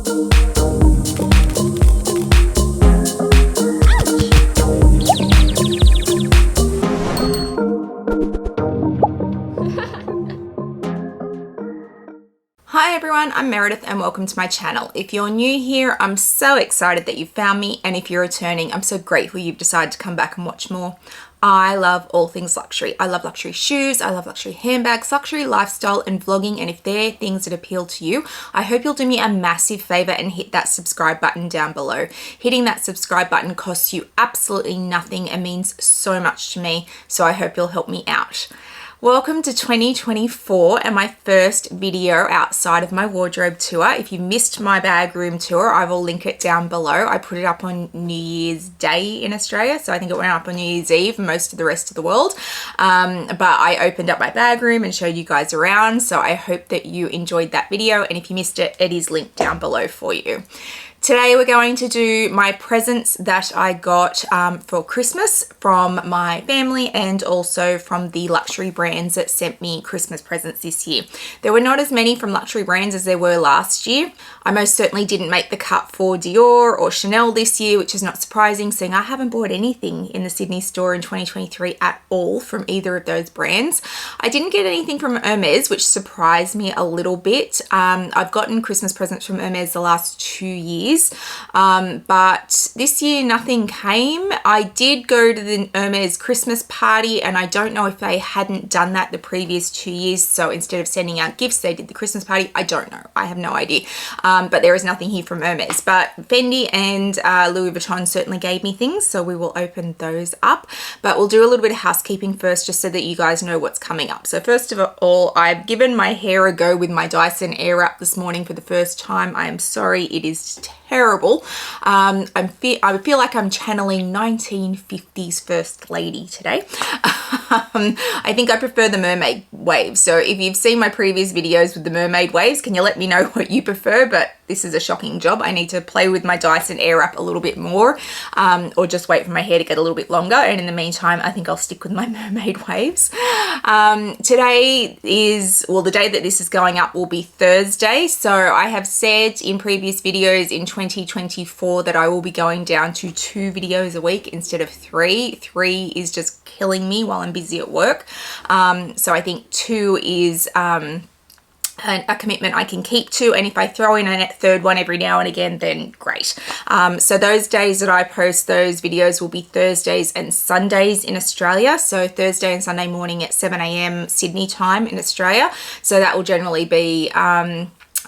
Hi everyone, I'm Meredith and welcome to my channel. If you're new here, I'm so excited that you found me, and if you're returning, I'm so grateful you've decided to come back and watch more. I love all things luxury. I love luxury shoes, I love luxury handbags, luxury lifestyle and vlogging, and if they're things that appeal to you, I hope you'll do me a massive favor and hit that subscribe button down below. Hitting that subscribe button costs you absolutely nothing and means so much to me, so I hope you'll help me out. Welcome to 2024 and my first video outside of my wardrobe tour. If you missed my bag room tour, I will link it down below. I put it up on New Year's Day in Australia, so I think it went up on New Year's Eve for most of the rest of the world. But I opened up my bag room and showed you guys around, so I hope that you enjoyed that video, and if you missed it, it is linked down below for you. Today we're going to do my presents that I got for Christmas from my family and also from the luxury brands that sent me Christmas presents this year. There were not as many from luxury brands as there were last year. I most certainly didn't make the cut for Dior or Chanel this year, which is not surprising, seeing I haven't bought anything in the Sydney store in 2023 at all from either of those brands. I didn't get anything from Hermes, which surprised me a little bit. I've gotten Christmas presents from Hermes the last 2 years. But this year nothing came. I did go to the Hermes Christmas party, and I don't know if they hadn't done that the previous 2 years, so instead of sending out gifts they did the Christmas party. I don't know, I have no idea, but there is nothing here from Hermes. But Fendi and Louis Vuitton certainly gave me things, so we will open those up, but we'll do a little bit of housekeeping first just so that you guys know what's coming up. So first of all, I've given my hair a go with my Dyson Airwrap this morning for the first time. I am sorry, it is terrible. I feel like I'm channeling 1950s First Lady today. I think I prefer the mermaid waves. So if you've seen my previous videos with the mermaid waves, can you let me know what you prefer? But this is a shocking job. I need to play with my Dyson Airwrap a little bit more, or just wait for my hair to get a little bit longer. And in the meantime, I think I'll stick with my mermaid waves. Today is, well, the day that this is going up will be Thursday. So I have said in previous videos in 2024 that I will be going down to 2 videos a week instead of 3. 3 is just killing me while I'm busy at work. So I think 2 is a commitment I can keep to, and if I throw in a third one every now and again, then great. So those days that I post those videos will be Thursdays and Sundays in Australia. So Thursday and Sunday morning at 7 a.m. Sydney time in Australia. So that will generally be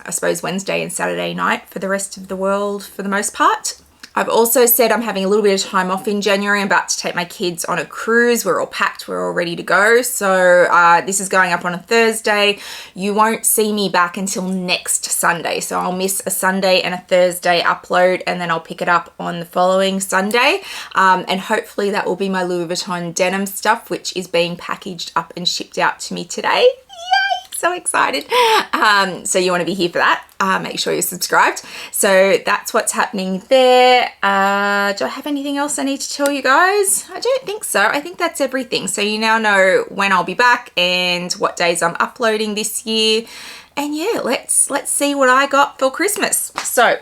I suppose Wednesday and Saturday night for the rest of the world for the most part. I've also said I'm having a little bit of time off in January. I'm about to take my kids on a cruise. We're all packed, we're all ready to go. So this is going up on a Thursday. You won't see me back until next Sunday. So I'll miss a Sunday and a Thursday upload, and then I'll pick it up on the following Sunday. And hopefully that will be my Louis Vuitton denim stuff, which is being packaged up and shipped out to me today. So excited. So you want to be here for that. Make sure you're subscribed. So that's what's happening there. Do I have anything else I need to tell you guys? I don't think so. I think that's everything. So you now know when I'll be back and what days I'm uploading this year. And yeah, let's see what I got for Christmas. So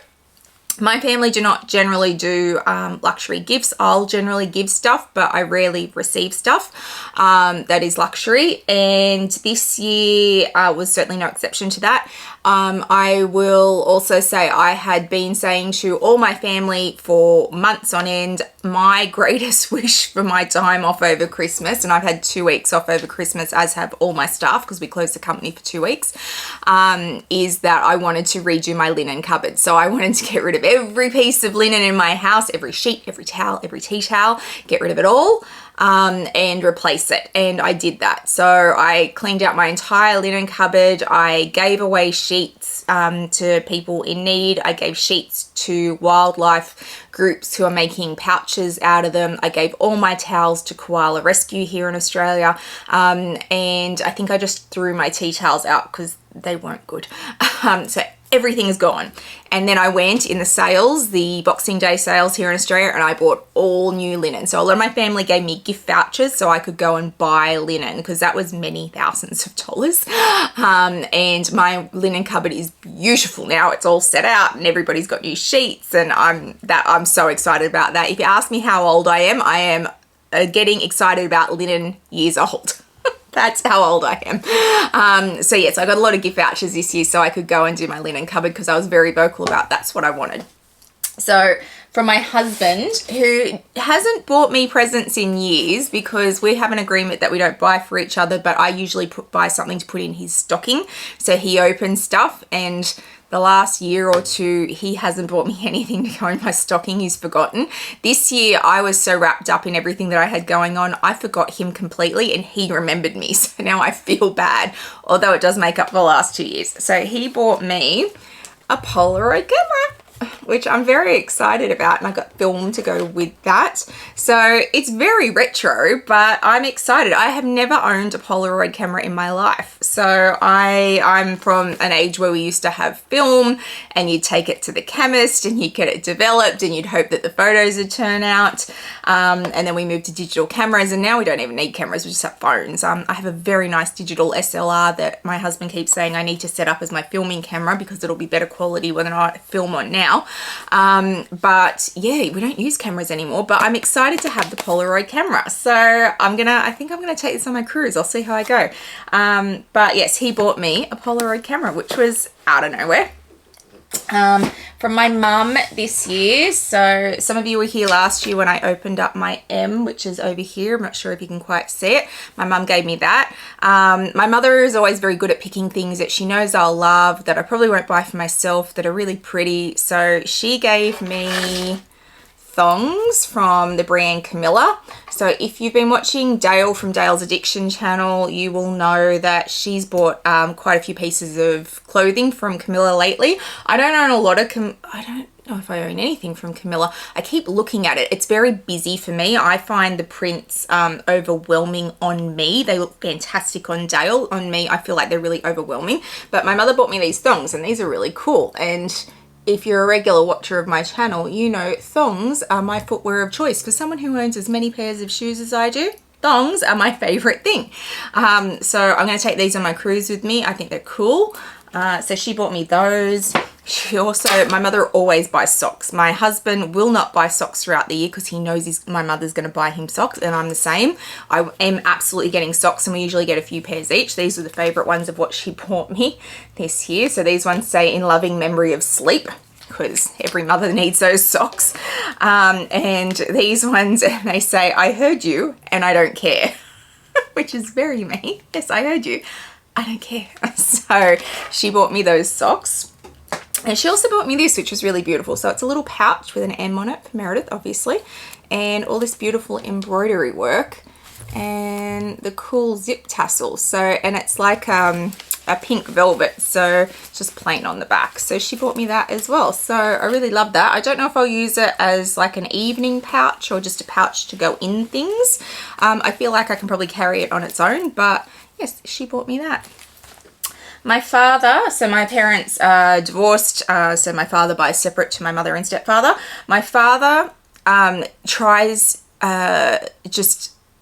my family do not generally do luxury gifts. I'll generally give stuff, but I rarely receive stuff that is luxury. And this year was certainly no exception to that. I will also say I had been saying to all my family for months on end, my greatest wish for my time off over Christmas, and I've had 2 weeks off over Christmas, as have all my staff because we closed the company for 2 weeks, is that I wanted to redo my linen cupboard. So I wanted to get rid of every piece of linen in my house, every sheet, every towel, every tea towel, get rid of it all. And replace it, and I did that. So I cleaned out my entire linen cupboard. I gave away sheets to people in need. I gave sheets to wildlife groups who are making pouches out of them. I gave all my towels to Koala Rescue here in Australia, and I think I just threw my tea towels out because they weren't good. So everything is gone. And then I went in the sales, the Boxing Day sales here in Australia, and I bought all new linen. So a lot of my family gave me gift vouchers so I could go and buy linen, because that was many thousands of dollars. And my linen cupboard is beautiful now. It's all set out and everybody's got new sheets, and I'm so excited about that. If you ask me how old I am getting excited about linen years old. That's how old I am. So yes, I got a lot of gift vouchers this year so I could go and do my linen cupboard, because I was very vocal about that's what I wanted. So from my husband, who hasn't bought me presents in years, because we have an agreement that we don't buy for each other, but I usually buy something to put in his stocking. So he opens stuff, and the last year or two, he hasn't bought me anything to go in my stocking. He's forgotten. This year, I was so wrapped up in everything that I had going on, I forgot him completely, and he remembered me. So now I feel bad, although it does make up for the last 2 years. So he bought me a Polaroid camera, which I'm very excited about, and I got film to go with that. So it's very retro, but I'm excited. I have never owned a Polaroid camera in my life. So I'm from an age where we used to have film, and you'd take it to the chemist and you'd get it developed, and you'd hope that the photos would turn out. And then we moved to digital cameras, and now we don't even need cameras, we just have phones. I have a very nice digital SLR that my husband keeps saying I need to set up as my filming camera, because it'll be better quality when I film on now. But yeah, we don't use cameras anymore, but I'm excited to have the Polaroid camera. So I think I'm gonna take this on my cruise. I'll see how I go. But yes, he bought me a Polaroid camera, which was out of nowhere. From my mum this year. So some of you were here last year when I opened up my M, which is over here. I'm not sure if you can quite see it. My mum gave me that. My mother is always very good at picking things that she knows I'll love, that I probably won't buy for myself, that are really pretty. So she gave me thongs from the brand Camilla. So if you've been watching Dale from Dale's Addiction channel, you will know that she's bought quite a few pieces of clothing from Camilla lately. I don't own a lot of I don't know if I own anything from Camilla. I keep looking at it. It's very busy for me. I find the prints overwhelming on me. They look fantastic on Dale. On me, I feel like they're really overwhelming. But my mother bought me these thongs, and these are really cool. And if you're a regular watcher of my channel, you know thongs are my footwear of choice. For someone who owns as many pairs of shoes as I do, thongs are my favorite thing. So I'm going to take these on my cruise with me. I think they're cool. So she bought me those. My mother always buys socks. My husband will not buy socks throughout the year because he knows my mother's going to buy him socks, and I'm the same. I am absolutely getting socks, and we usually get a few pairs each. These are the favorite ones of what she bought me this year. So these ones say "in loving memory of sleep," because every mother needs those socks. And these ones, they say, "I heard you and I don't care," which is very me. Yes, I heard you. I don't care. So she bought me those socks. And she also bought me this, which was really beautiful. So it's a little pouch with an M on it for Meredith, obviously. And all this beautiful embroidery work. And the cool zip tassel. So, and it's like a pink velvet. So it's just plain on the back. So she bought me that as well. So I really love that. I don't know if I'll use it as like an evening pouch or just a pouch to go in things. I feel like I can probably carry it on its own. But yes, she bought me that. My father, so my parents are divorced, so my father buys separate to my mother and stepfather. My father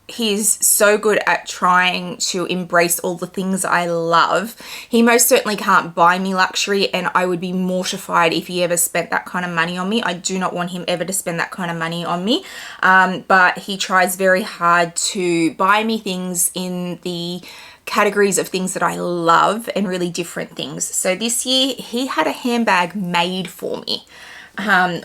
he's so good at trying to embrace all the things I love. He most certainly can't buy me luxury, and I would be mortified if he ever spent that kind of money on me. I do not want him ever to spend that kind of money on me, but he tries very hard to buy me things in the categories of things that I love and really different things. So this year he had a handbag made for me,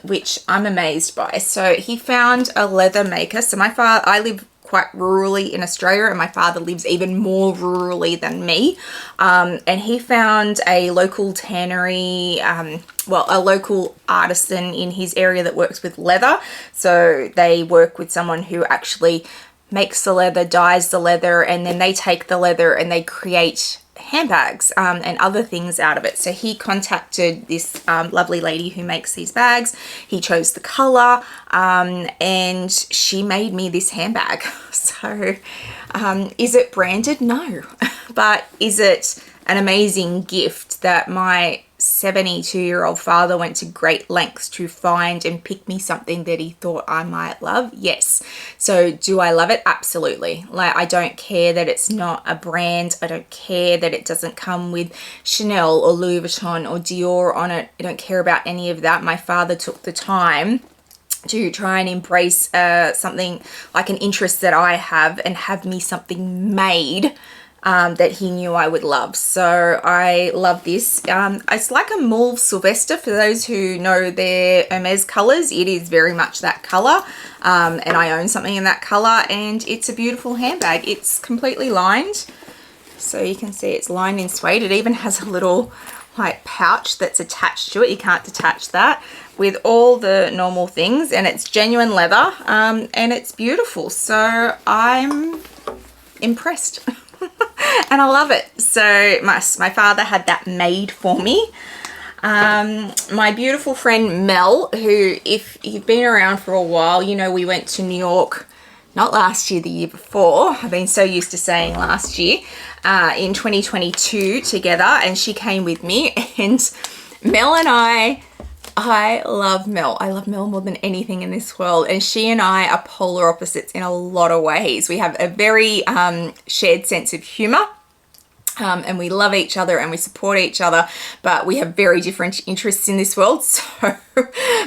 which I'm amazed by. So he found a leather maker. So I live quite rurally in Australia, and my father lives even more rurally than me. And he found a local tannery, a local artisan in his area that works with leather. So they work with someone who actually makes the leather, dyes the leather, and then they take the leather and they create handbags and other things out of it. So he contacted this lovely lady who makes these bags. He chose the color, and she made me this handbag. So is it branded? No. But is it an amazing gift that my 72-year-old father went to great lengths to find and pick me something that he thought I might love? Yes. So do I love it? Absolutely. Like, I don't care that it's not a brand. I don't care that it doesn't come with Chanel or Louis Vuitton or Dior on it. I don't care about any of that. My father took the time to try and embrace something like an interest that I have and have me something made that he knew I would love. So I love this. It's like a mauve Sylvester. For those who know their Hermes colors, it is very much that color. And I own something in that color, and it's a beautiful handbag. It's completely lined. So you can see it's lined in suede. It even has a little like pouch that's attached to it. You can't detach that, with all the normal things, and it's genuine leather, and it's beautiful. So I'm impressed. And I love it. So my father had that made for me. My beautiful friend Mel, who, if you've been around for a while, you know we went to New York, not last year, the year before. I've been so used to saying last year, in 2022 together, and she came with me. And Mel and I love Mel. I love Mel more than anything in this world. And she and I are polar opposites in a lot of ways. We have a very shared sense of humor. And we love each other and we support each other, but we have very different interests in this world. So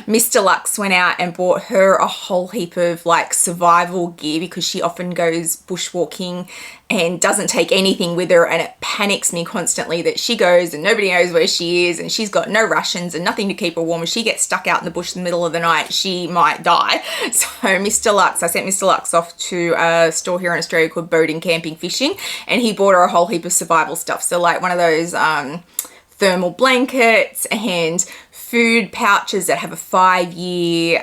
Mr. Lux went out and bought her a whole heap of like survival gear, because she often goes bushwalking and doesn't take anything with her, and it panics me constantly that she goes and nobody knows where she is, and she's got no rations and nothing to keep her warm. If she gets stuck out in the bush in the middle of the night, she might die. So Mr. Lux, I sent Mr. Lux off to a store here in Australia called Boating, Camping, Fishing, and he bought her a whole heap of survival stuff. So like one of those thermal blankets and food pouches that have a 5-year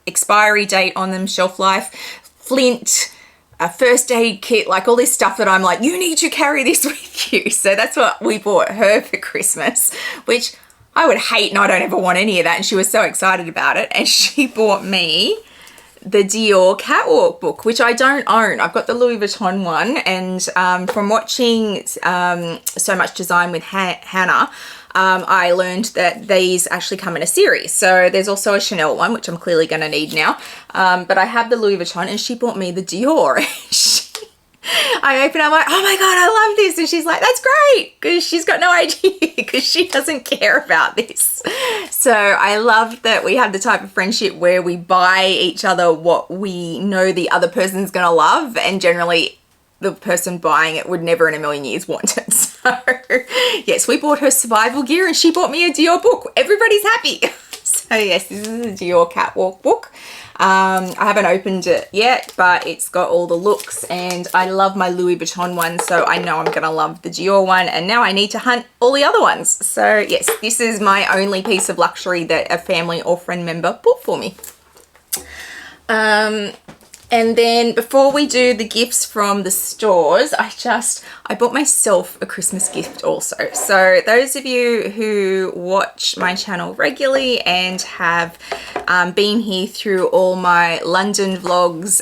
expiry date on them, shelf life, flint, a first aid kit, like all this stuff that I'm like, you need to carry this with you. So that's what we bought her for Christmas, which I would hate, and I don't ever want any of that. And she was so excited about it. And she bought me the Dior catwalk book, which I don't own. I've got the Louis Vuitton one, and from watching So Much Design with Hannah, I learned that these actually come in a series. So there's also a Chanel one, which I'm clearly going to need now. But I have the Louis Vuitton, and she bought me the Dior. I open it, I'm like, oh my God, I love this. And she's like, that's great, because she's got no idea, because she doesn't care about this. So I love that we have the type of friendship where we buy each other what we know the other person's going to love, and generally the person buying it would never in a million years want it. So yes, we bought her survival gear and she bought me a Dior book. Everybody's happy. So yes, this is a Dior catwalk book. I haven't opened it yet, but it's got all the looks, and I love my Louis Vuitton one, so I know I'm gonna love the Dior one, and now I need to hunt all the other ones. So yes, this is my only piece of luxury that a family or friend member bought for me. And then before we do the gifts from the stores, I bought myself a Christmas gift also. So those of you who watch my channel regularly and have been here through all my London vlogs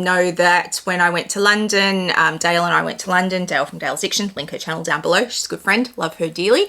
know that when I went to London, Dale and I went to London, Dale from Dale's Diction, link her channel down below. She's a good friend, love her dearly.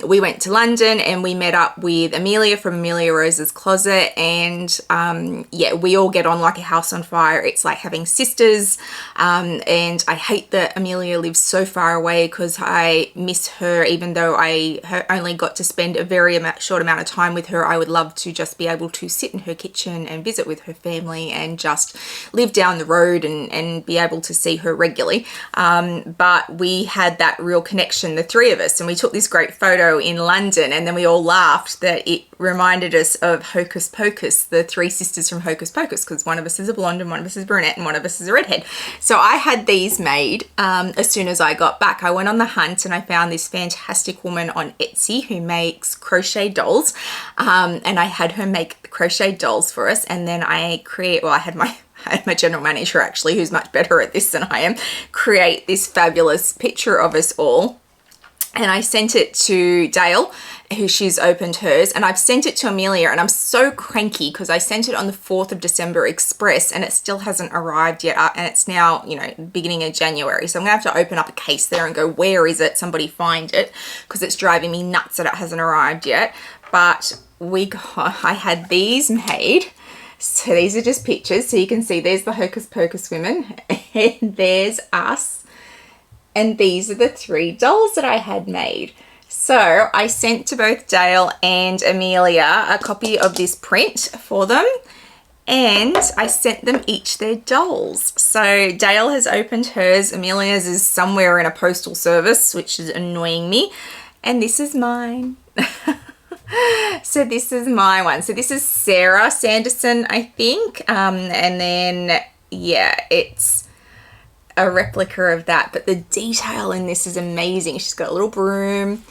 We went to London and we met up with Amelia from Amelia Rose's Closet, and yeah, we all get on like a house on fire. It's like having sisters, and I hate that Amelia lives so far away, because I miss her. Even though I only got to spend a very short amount of time with her, I would love to just be able to sit in her kitchen and visit with her family and just live down the road and be able to see her regularly. But we had that real connection, the three of us, and we took this great photo in London, and then we all laughed that it reminded us of Hocus Pocus, the three sisters from Hocus Pocus, because one of us is a blonde and one of us is brunette and one of us is a redhead. So I had these made as soon as I got back. I went on the hunt and I found this fantastic woman on Etsy who makes crochet dolls, and I had her make the crochet dolls for us, and then I had my general manager, actually, who's much better at this than I am, create this fabulous picture of us all. and I sent it to Dale, who she's opened hers, and I've sent it to Amelia, and I'm so cranky because I sent it on the 4th of December express and it still hasn't arrived yet, and it's now, you know, beginning of January, so I'm gonna have to open up a case there and go, where is it? Somebody find it, because it's driving me nuts that it hasn't arrived yet. But I had these made. So these are just pictures, so you can see there's the Hocus Pocus women and there's us. And these are the 3 dolls that I had made. So I sent to both Dale and Amelia a copy of this print for them, and I sent them each their dolls. So Dale has opened hers, Amelia's is somewhere in a postal service, which is annoying me, and this is mine. So this is my one. So this is Sarah Sanderson, I think, and then, yeah, it's a replica of that, but the detail in this is amazing. She's got a little broom.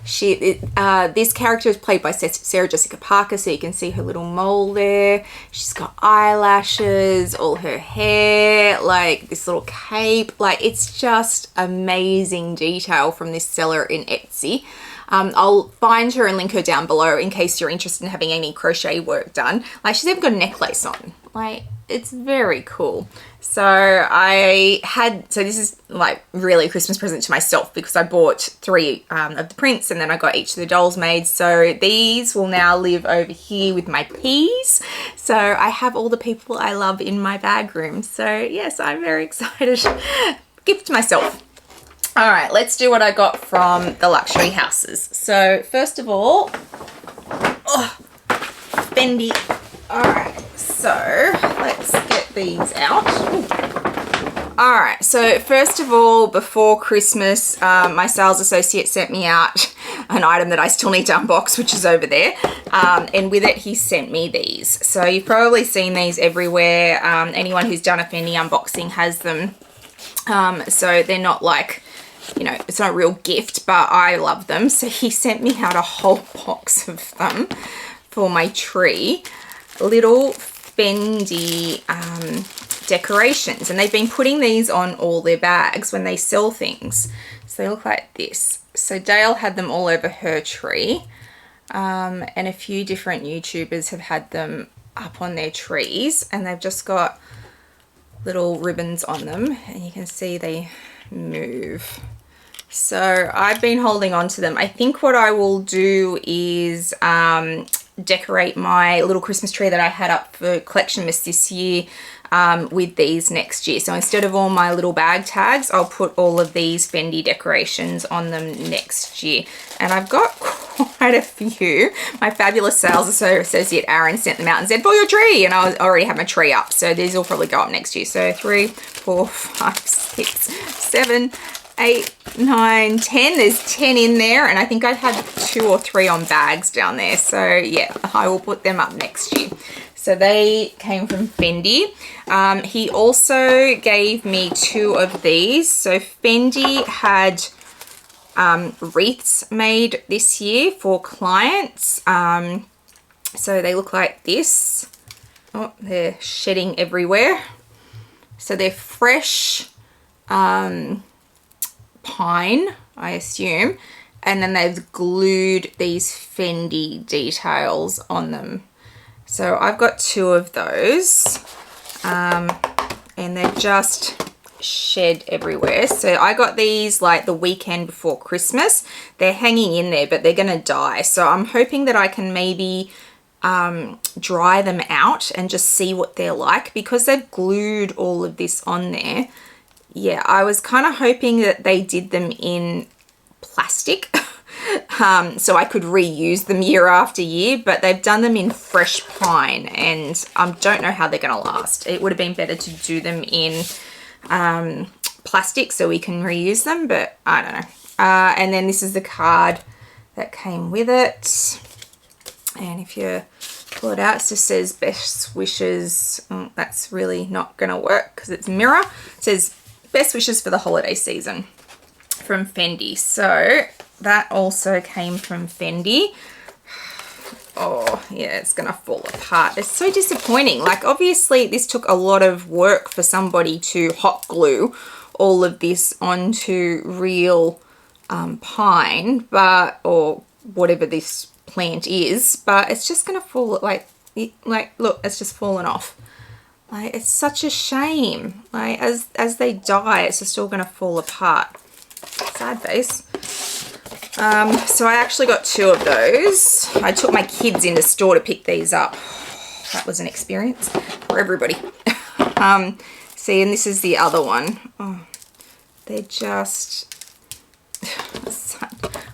This character is played by Sarah Jessica Parker, so you can see her little mole there. She's got eyelashes, all her hair, like this little cape. Like, it's just amazing detail from this seller in Etsy. I'll find her and link her down below in case you're interested in having any crochet work done. Like, she's even got a necklace on. Like, it's very cool. So this is like really a Christmas present to myself, because I bought 3 of the prints and then I got each of the dolls made. So these will now live over here with my peas. So I have all the people I love in my bag room. So yes, I'm very excited. Gift to myself. All right, let's do what I got from the luxury houses. So first of all, Fendi. All right, so let's get these out. All right, so first of all, before Christmas, my sales associate sent me out an item that I still need to unbox, which is over there. And with it, he sent me these. So you've probably seen these everywhere. Anyone who's done a Fendi unboxing has them. So they're not like, you know, it's not a real gift, but I love them. So he sent me out a whole box of them for my tree. Little Fendi decorations, and they've been putting these on all their bags when they sell things. So they look like this. So Dale had them all over her tree, and a few different YouTubers have had them up on their trees, and they've just got little ribbons on them, and you can see they move. So I've been holding on to them. I think what I will do is decorate my little Christmas tree that I had up for Collectionmas this year with these next year. So instead of all my little bag tags, I'll put all of these Fendi decorations on them next year. And I've got quite a few. My fabulous sales associate Aaron sent them out and said, for your tree, and I already have my tree up. So these will probably go up next year. So 3, 4, 5, 6, 7, 8, 9, 10. There's 10 in there, and I think I had 2 or 3 on bags down there. So yeah, I will put them up next year. So they came from Fendi. He also gave me 2 of these. So Fendi had wreaths made this year for clients. So they look like this. Oh, they're shedding everywhere. So they're fresh pine, I assume, and then they've glued these Fendi details on them. So I've got 2 of those, and they're just shed everywhere. So I got these like the weekend before Christmas. They're hanging in there, but they're gonna die. So I'm hoping that I can maybe dry them out and just see what they're like, because they've glued all of this on there. Yeah, I was kind of hoping that they did them in plastic so I could reuse them year after year, but they've done them in fresh pine, and I don't know how they're going to last. It would have been better to do them in plastic so we can reuse them, but I don't know. And then this is the card that came with it, and if you pull it out, it just says best wishes. That's really not going to work because it's a mirror. It says best wishes for the holiday season from Fendi. So that also came from Fendi. Oh yeah, it's gonna fall apart. It's so disappointing. Like, obviously this took a lot of work for somebody to hot glue all of this onto real pine, or whatever this plant is, but it's just gonna fall, like look, it's just fallen off. Like, it's such a shame. Like, as they die, it's just all gonna fall apart. Sad face. So I actually got 2 of those. I took my kids in the store to pick these up. That was an experience for everybody. See, and this is the other one. Oh, they're just...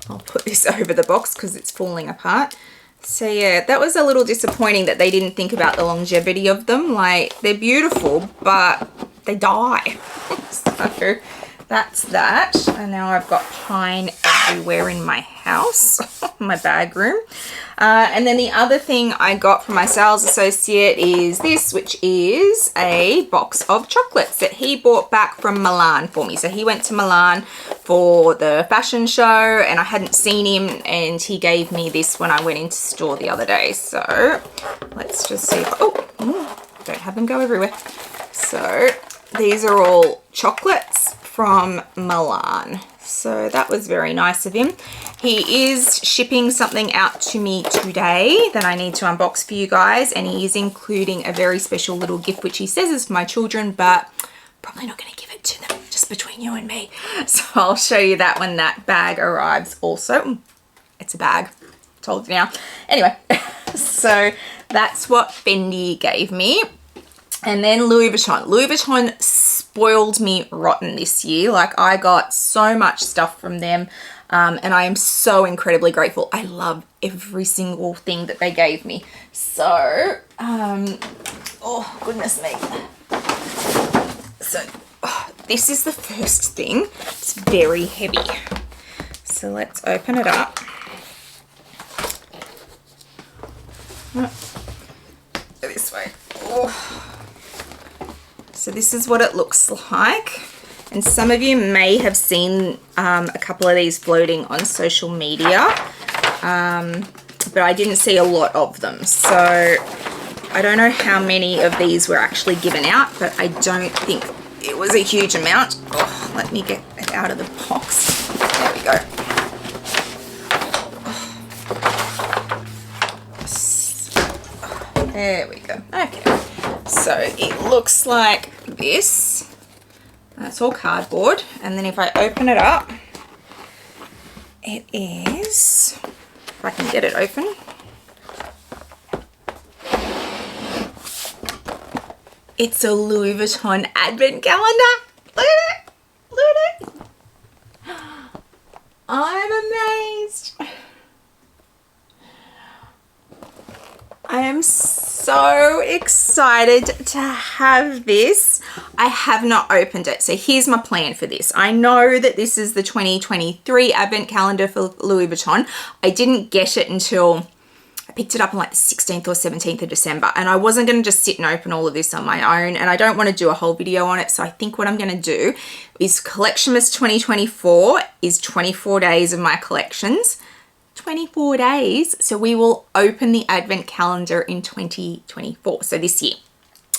I'll put this over the box because it's falling apart. So yeah, that was a little disappointing that they didn't think about the longevity of them. Like, they're beautiful, but they die. So that's that. And now I've got pine everywhere in my house, my bag room. And then the other thing I got from my sales associate is this, which is a box of chocolates that he bought back from Milan for me. So he went to Milan for the fashion show and I hadn't seen him, and he gave me this when I went into store the other day. So let's just see if, don't have them go everywhere. So these are all chocolates from Milan. So that was very nice of him. He is shipping something out to me today that I need to unbox for you guys, and he is including a very special little gift which he says is for my children, but probably not going to give it to them, just between you and me. So I'll show you that when that bag arrives also. It's a bag, told you now. Anyway, so that's what Fendi gave me. And then Louis Vuitton. Louis Vuitton spoiled me rotten this year. Like, I got so much stuff from them, and I am so incredibly grateful. I love every single thing that they gave me. So, oh goodness me. So, this is the first thing. It's very heavy. So let's open it up. This way. Oh. So this is what it looks like, and some of you may have seen a couple of these floating on social media, but I didn't see a lot of them. So I don't know how many of these were actually given out, but I don't think it was a huge amount. Oh, let me get it out of the box. There we go. There we go. Okay. So it looks like this. That's all cardboard. And then if I open it up, it is, if I can get it open. It's a Louis Vuitton advent calendar. Look at it. Look at it. I'm amazed. I am so excited to have this. I have not opened it. So here's my plan for this. I know that this is the 2023 advent calendar for Louis Vuitton. I didn't get it until I picked it up on like the 16th or 17th of December, and I wasn't going to just sit and open all of this on my own, and I don't want to do a whole video on it. So I think what I'm going to do is Collectionmas 2024 is 24 days of my collections. 24 days. So we will open the advent calendar in 2024. So this year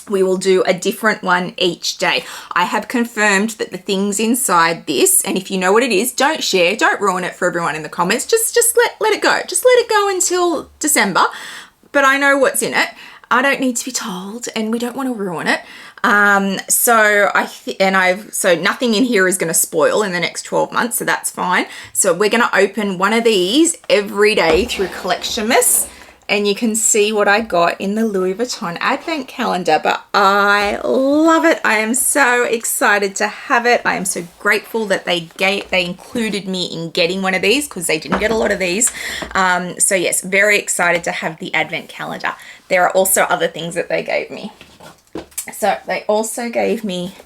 we will do a different one each day. I have confirmed that the things inside this, and if you know what it is, don't share, don't ruin it for everyone in the comments. Just let it go. Just let it go until December. But I know what's in it. I don't need to be told, and we don't want to ruin it. So nothing in here is going to spoil in the next 12 months, so that's fine. So we're going to open one of these every day through Collectionmas, and you can see what I got in the Louis Vuitton advent calendar. But I love it. I am so excited to have it. I am so grateful that they included me in getting one of these, because they didn't get a lot of these. So yes, very excited to have the advent calendar. There are also other things that they gave me. So they also gave me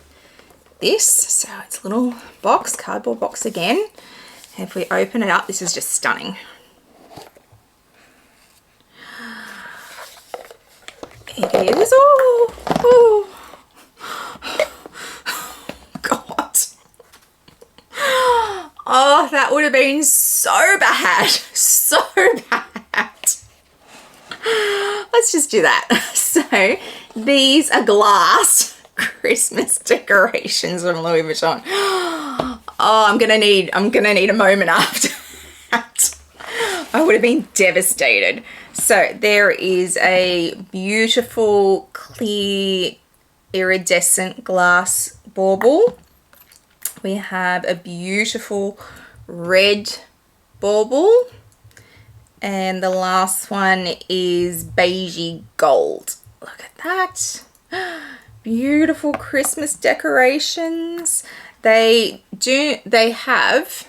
this. So it's a little box, cardboard box again. And if we open it up, this is just stunning. It is, oh, God. Oh, that would have been so bad, so bad. Let's just do that. So these are glass Christmas decorations from Louis Vuitton. Oh, I'm gonna need a moment after that. I would have been devastated. So there is a beautiful clear iridescent glass bauble. We have a beautiful red bauble. And the last one is beigey gold. Look at that. Beautiful Christmas decorations. They have,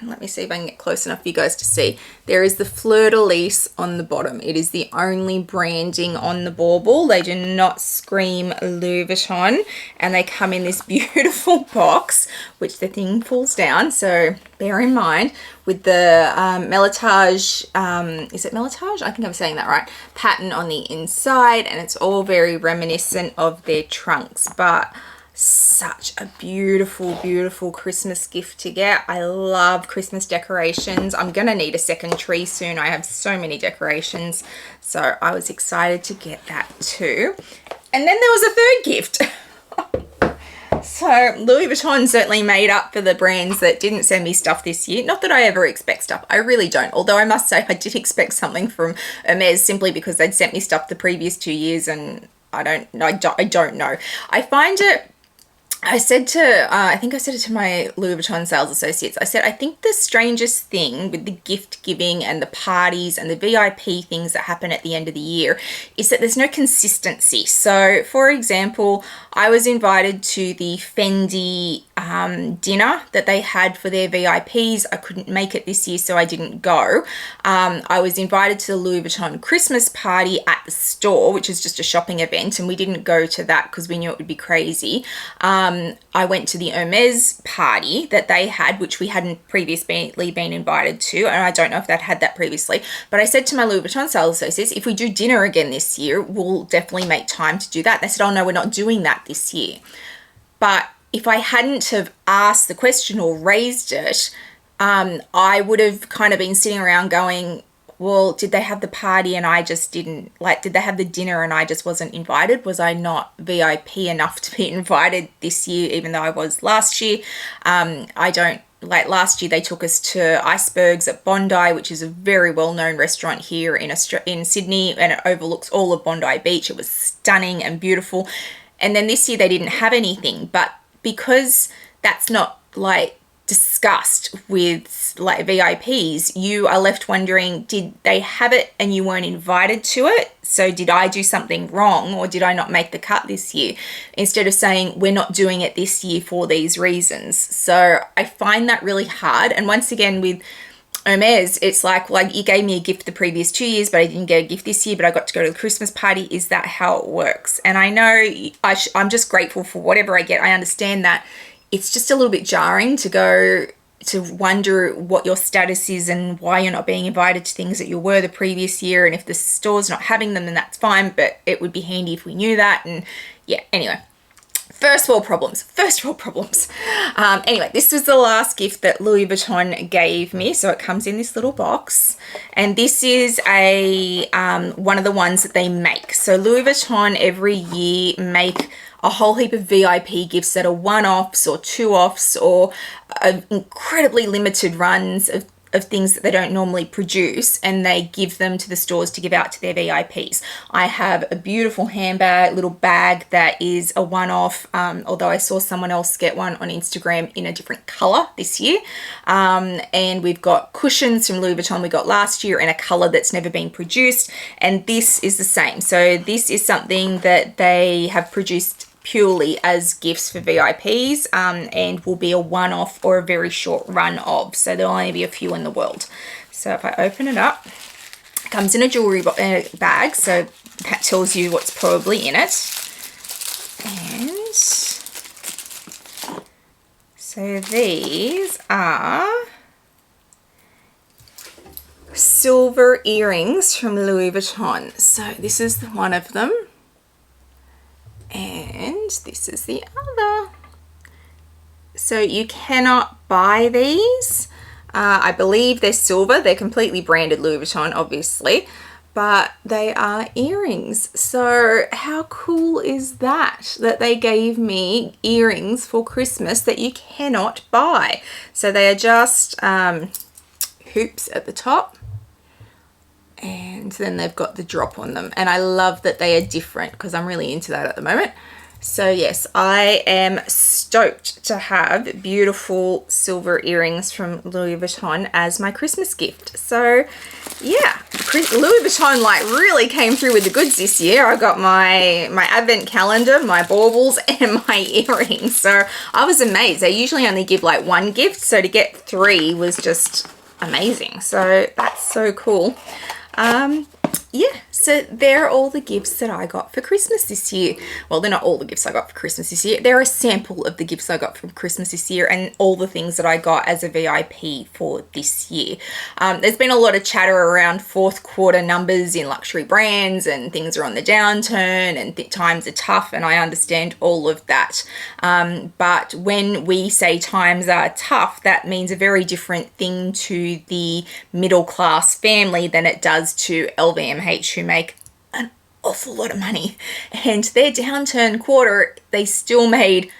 let me see if I can get close enough for you guys to see. There is the fleur-de-lis on the bottom. It is the only branding on the bauble. They do not scream Louis Vuitton, and they come in this beautiful box, which the thing falls down, so bear in mind, with the Melitage, is it Melitage? I think I'm saying that right, pattern on the inside, and it's all very reminiscent of their trunks, but such a beautiful, beautiful Christmas gift to get. I love Christmas decorations. I'm gonna need a second tree soon. I have so many decorations, so I was excited to get that too. And then there was a third gift. So Louis Vuitton certainly made up for the brands that didn't send me stuff this year. Not that I ever expect stuff. I really don't. Although I must say I did expect something from Hermes simply because they'd sent me stuff the previous 2 years, and I don't know. I find it, I said to, I think I said it to my Louis Vuitton sales associates. I said, I think the strangest thing with the gift giving and the parties and the VIP things that happen at the end of the year is that there's no consistency. So, for example, I was invited to the Fendi dinner that they had for their VIPs. I couldn't make it this year, so I didn't go. I was invited to the Louis Vuitton Christmas party at the store, which is just a shopping event, and we didn't go to that because we knew it would be crazy. I went to the Hermes party that they had, which we hadn't previously been invited to, and I don't know if they'd had that previously, but I said to my Louis Vuitton sales associates, if we do dinner again this year, we'll definitely make time to do that. They said, oh no, we're not doing that this year. But if I hadn't have asked the question or raised it, I would have kind of been sitting around going, well, did they have the party and I just didn't, like, did they have the dinner and I just wasn't invited? Was I not VIP enough to be invited this year, even though I was last year? I don't, like last year they took us to Icebergs at Bondi, which is a very well-known restaurant here in Sydney, and it overlooks all of Bondi Beach. It was stunning and beautiful. And then this year they didn't have anything, but because that's not like discussed with like VIPs, you are left wondering, did they have it and you weren't invited to it? So did I do something wrong, or did I not make the cut this year? Instead of saying we're not doing it this year for these reasons. So I find that really hard. And once again with Hermes, it's like you gave me a gift the previous 2 years, but I didn't get a gift this year, but I got to go to the Christmas party. Is that how it works? And I know I'm just grateful for whatever I get. I understand that. It's just a little bit jarring to go to wonder what your status is and why you're not being invited to things that you were the previous year. And if the store's not having them, then that's fine, but it would be handy if we knew that. And yeah, anyway. First world problems. Anyway, this was the last gift that Louis Vuitton gave me. So it comes in this little box. And this is one of the ones that they make. So Louis Vuitton every year make a whole heap of VIP gifts that are one-offs or two-offs or incredibly limited runs of things that they don't normally produce, and they give them to the stores to give out to their VIPs. I have a beautiful handbag, little bag that is a one-off, although I saw someone else get one on Instagram in a different color this year. And we've got cushions from Louis Vuitton we got last year in a color that's never been produced, and this is the same. So this is something that they have produced purely as gifts for VIPs, and will be a one-off or a very short run of. So there'll only be a few in the world. So if I open it up, it comes in a jewelry bag, so that tells you what's probably in it. And so these are silver earrings from Louis Vuitton. So this is one of them. And this is the other. So you cannot buy these. I believe they're silver. They're completely branded Louis Vuitton, obviously. but they are earrings. So how cool is that, that they gave me earrings for Christmas that you cannot buy? So they are just hoops at the top, and then they've got the drop on them, and I love that they are different because I'm really into that at the moment. So yes, I am stoked to have beautiful silver earrings from Louis Vuitton as my Christmas gift. So yeah, Louis Vuitton like really came through with the goods this year. I got my advent calendar, my baubles, and my earrings. So I was amazed. They usually only give like one gift, so to get 3 was just amazing. So that's so cool. Yeah, so they're all the gifts that I got for Christmas this year. Well, they're not all the gifts I got for Christmas this year. They're a sample of the gifts I got for Christmas this year and all the things that I got as a VIP for this year. There's been a lot of chatter around fourth quarter numbers in luxury brands, and things are on the downturn and times are tough, and I understand all of that. But when we say times are tough, that means a very different thing to the middle class family than it does to LVMH, who make an awful lot of money. And their downturn quarter, they still made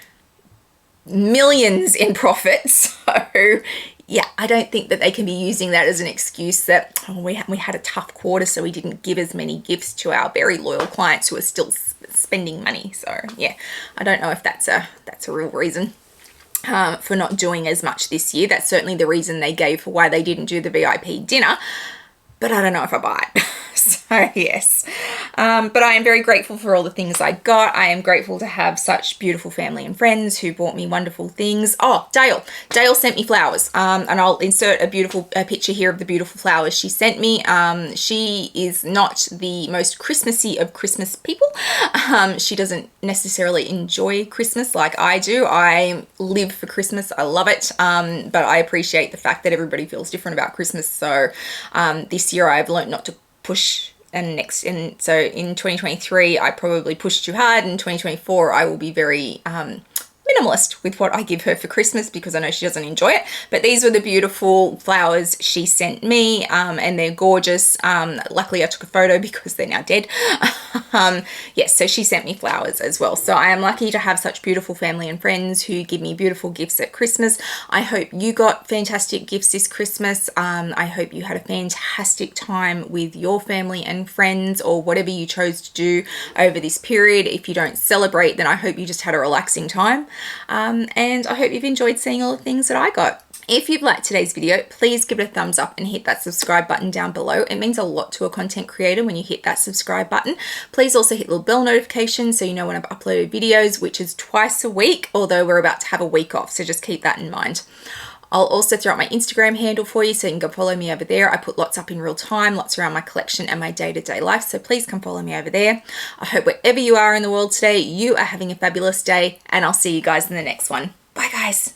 millions in profit. So yeah, I don't think that they can be using that as an excuse that, oh, we had a tough quarter, so we didn't give as many gifts to our very loyal clients who are still spending money. So yeah, I don't know if that's a real reason for not doing as much this year. That's certainly the reason they gave for why they didn't do the VIP dinner, but I don't know if I buy it. So yes, but I am very grateful for all the things I got. I am grateful to have such beautiful family and friends who bought me wonderful things. Oh, Dale sent me flowers, and I'll insert a picture here of the beautiful flowers she sent me. She is not the most Christmassy of Christmas people. She doesn't necessarily enjoy Christmas like I do. I live for Christmas. I love it, but I appreciate the fact that everybody feels different about Christmas. So this year I've learned not to push, and so in 2023 I probably pushed too hard. In 2024 I will be very minimalist with what I give her for Christmas because I know she doesn't enjoy it. But these were the beautiful flowers she sent me, and they're gorgeous. Luckily I took a photo because they're now dead. Yes, so she sent me flowers as well. So I am lucky to have such beautiful family and friends who give me beautiful gifts at Christmas. I hope you got fantastic gifts this Christmas. I hope you had a fantastic time with your family and friends, or whatever you chose to do over this period. If you don't celebrate, then I hope you just had a relaxing time. And I hope you've enjoyed seeing all the things that I got. If you've liked today's video, please give it a thumbs up and hit that subscribe button down below. It means a lot to a content creator when you hit that subscribe button. Please also hit the little bell notification so you know when I've uploaded videos, which is twice a week, although we're about to have a week off, so just keep that in mind. I'll also throw up my Instagram handle for you so you can go follow me over there. I put lots up in real time, lots around my collection and my day-to-day life, so please come follow me over there. I hope wherever you are in the world today, you are having a fabulous day, and I'll see you guys in the next one. Bye guys.